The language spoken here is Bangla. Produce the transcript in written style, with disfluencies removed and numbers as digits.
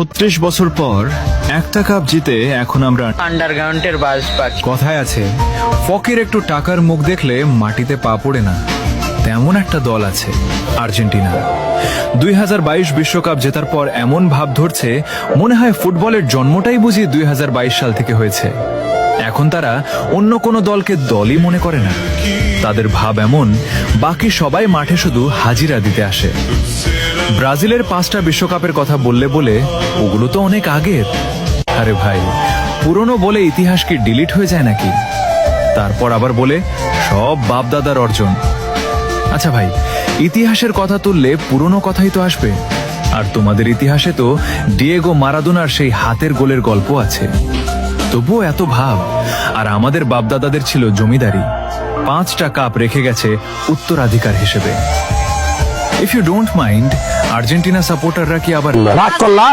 36 বছর পর একটা কাপ জিতে এখন আমরা আন্ডারগ্রাউন্ডের বাস পাচ্ছি। কথায় আছে, ফকির একটু টাকার মুখ দেখলে মাটিতে পা পড়ে না। তেমন একটা দল আছে আর্জেন্টিনা। 2022 বিশ্বকাপ জেতার পর এমন ভাব ধরছে মনে হয় ফুটবলের জন্মটাই বুঝি 2022 সাল থেকে হয়েছে। এখন তারা অন্য কোনো দলকে দলই মনে করে না। তাদের ভাব এমন, বাকি সবাই মাঠে শুধু হাজিরা দিতে আসে। ব্রাজিলের 5টা বিশ্বকাপের কথা বললে বলে ওগুলো তো অনেক আগের। আরে ভাই, পুরনো বলে ইতিহাস কি ডিলিট হয়ে যায় নাকি? তারপর আবার বলে সব বাপদাদার অর্জন। আচ্ছা ভাই, ইতিহাসের কথা তুললে পুরনো কথাই তো আসবে। আর তোমাদের ইতিহাসে তো ডিয়েগো মারাদোনার সেই হাতের গোলের গল্প আছে। তবুও এত ভাব। আর আমাদের বাপদাদাদের ছিল জমিদারি, 5টা কাপ রেখে গেছে উত্তরাধিকার হিসেবে। If you don't mind, Argentina সাপোর্টাররা কি আবার রাগ করলা?